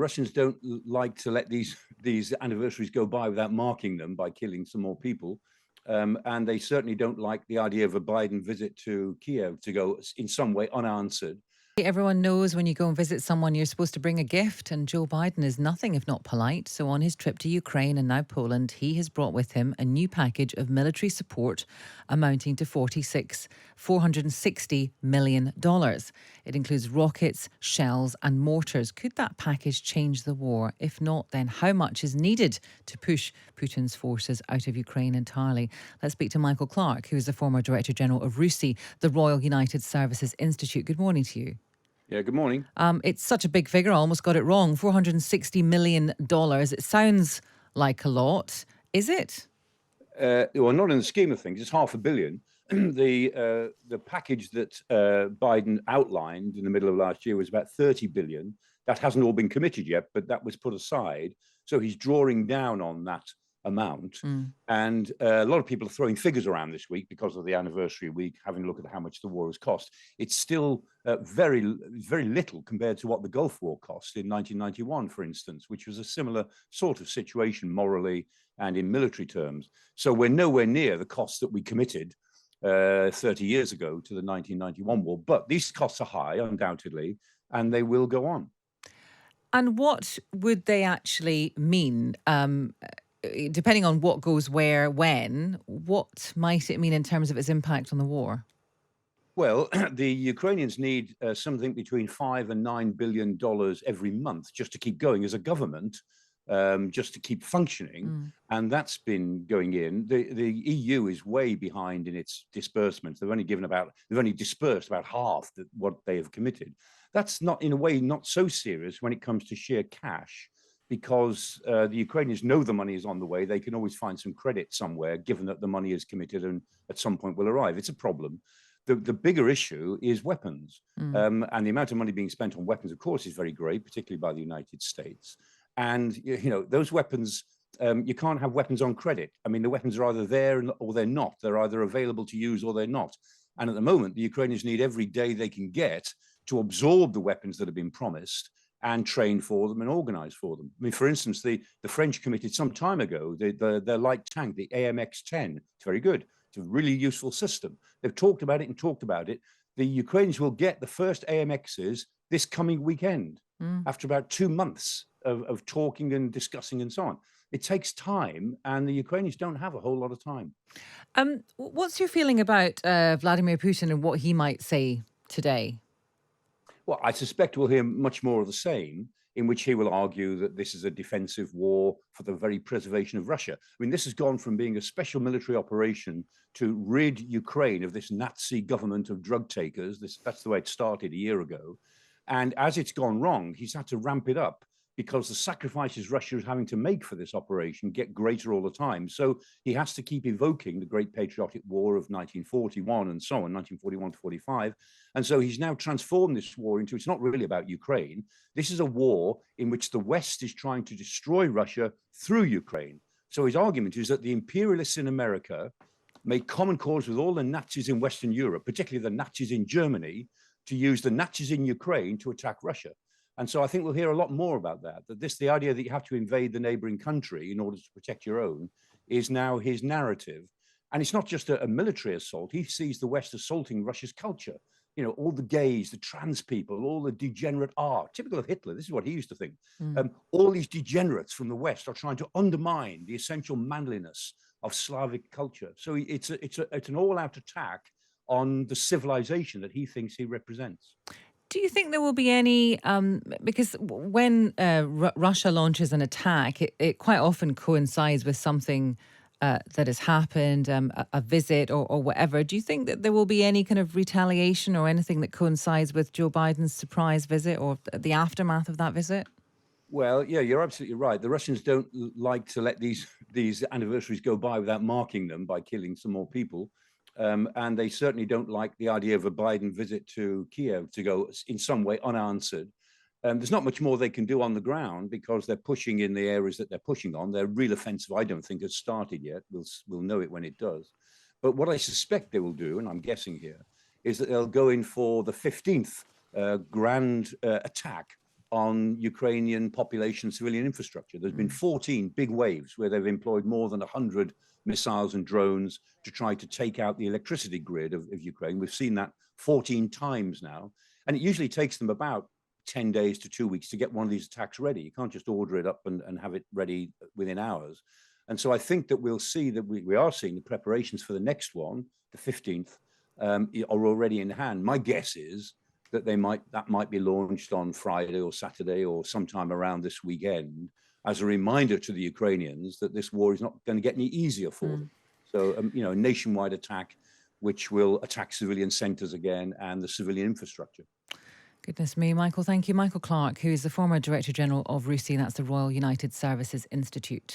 Russians don't like to let these anniversaries go by without marking them by killing some more people. And they certainly don't like the idea of a Biden visit to Kyiv to go in some way unanswered. Everyone knows when you go and visit someone, you're supposed to bring a gift, and Joe Biden is nothing if not polite. So, on his trip to Ukraine and now Poland, he has brought with him a new package of military support amounting to $460 million. It includes rockets, shells, and mortars. Could that package change the war? If not, then how much is needed to push Putin's forces out of Ukraine entirely? Let's speak to Michael Clarke, who is the former Director General of RUSI, the Royal United Services Institute. Good morning to you. Yeah, good morning. It's such a big figure. I almost got it wrong. $460 million. It sounds like a lot. Is it? Well, not in the scheme of things. It's $500 million. The package that Biden outlined in the middle of last year was about $30 billion. That hasn't all been committed yet, but that was put aside. So he's drawing down on that amount. And a lot of people are throwing figures around this week because of the anniversary week, having a look at how much the war has cost. It's still very little compared to what the Gulf War cost in 1991, for instance, which was a similar sort of situation morally and in military terms. So we're nowhere near the cost that we committed 30 years ago to the 1991 war. But these costs are high, undoubtedly, and they will go on. And what would they actually mean? Depending on what goes where, when, what might it mean in terms of its impact on the war? Well, the Ukrainians need something between $5 and $9 billion every month just to keep going as a government, just to keep functioning. And that's been going in. The EU is way behind in its disbursements. They've only dispersed about half what they have committed. That's not, in a way, not so serious when it comes to sheer cash, because the Ukrainians know the money is on the way. They can always find some credit somewhere, given that the money is committed and at some point will arrive. It's a problem. The bigger issue is weapons. And the amount of money being spent on weapons, of course, is very great, particularly by the United States. And, those weapons, you can't have weapons on credit. I mean, the weapons are either there or they're not. They're either available to use or they're not. And at the moment, the Ukrainians need every day they can get to absorb the weapons that have been promised and train for them and organize for them. I mean, for instance, the French committed some time ago, their light tank, the AMX-10. It's very good. It's a really useful system. They've talked about it and talked about it. The Ukrainians will get the first AMXs this coming weekend after about 2 months of talking and discussing and so on. It takes time, and the Ukrainians don't have a whole lot of time. What's your feeling about Vladimir Putin and what he might say today? Well, I suspect we'll hear much more of the same, in which he will argue that this is a defensive war for the very preservation of Russia. I mean, this has gone from being a special military operation to rid Ukraine of this Nazi government of drug takers. That's the way it started a year ago. And as it's gone wrong, he's had to ramp it up because the sacrifices Russia is having to make for this operation get greater all the time. So he has to keep evoking the Great Patriotic War of 1941 and so on, 1941 to 45. And so he's now transformed this war into, it's not really about Ukraine. This is a war in which the West is trying to destroy Russia through Ukraine. So his argument is that the imperialists in America made common cause with all the Nazis in Western Europe, particularly the Nazis in Germany, to use the Nazis in Ukraine to attack Russia. And so I think we'll hear a lot more about that, the idea that you have to invade the neighboring country in order to protect your own is now his narrative. And it's not just a military assault. He sees the West assaulting Russia's culture. All the gays, the trans people, all the degenerate art, typical of Hitler. This is what he used to think. All these degenerates from the West are trying to undermine the essential manliness of Slavic culture. So it's an all-out attack on the civilization that he thinks he represents. Do you think there will be any, because when Russia launches an attack, it quite often coincides with something that has happened, a visit or whatever. Do you think that there will be any kind of retaliation or anything that coincides with Joe Biden's surprise visit or the aftermath of that visit? Well, yeah, you're absolutely right. The Russians don't like to let these anniversaries go by without marking them by killing some more people. And they certainly don't like the idea of a Biden visit to Kyiv to go in some way unanswered. There's not much more they can do on the ground because they're pushing in the areas that they're pushing on. Their real offensive, I don't think, has started yet. We'll know it when it does. But what I suspect they will do, and I'm guessing here, is that they'll go in for the 15th grand attack on Ukrainian population, civilian infrastructure. There's been 14 big waves where they've employed more than 100 missiles and drones to try to take out the electricity grid of Ukraine. We've seen that 14 times now. And it usually takes them about 10 days to 2 weeks to get one of these attacks ready. You can't just order it up and have it ready within hours. And so I think that we'll see that we are seeing the preparations for the next one, the 15th, are already in hand. My guess is that that might be launched on Friday or Saturday or sometime around this weekend as a reminder to the Ukrainians that this war is not going to get any easier for them. So, a nationwide attack which will attack civilian centers again and the civilian infrastructure. Goodness me, Michael. Thank you. Michael Clarke, who is the former Director General of RUSI, that's the Royal United Services Institute.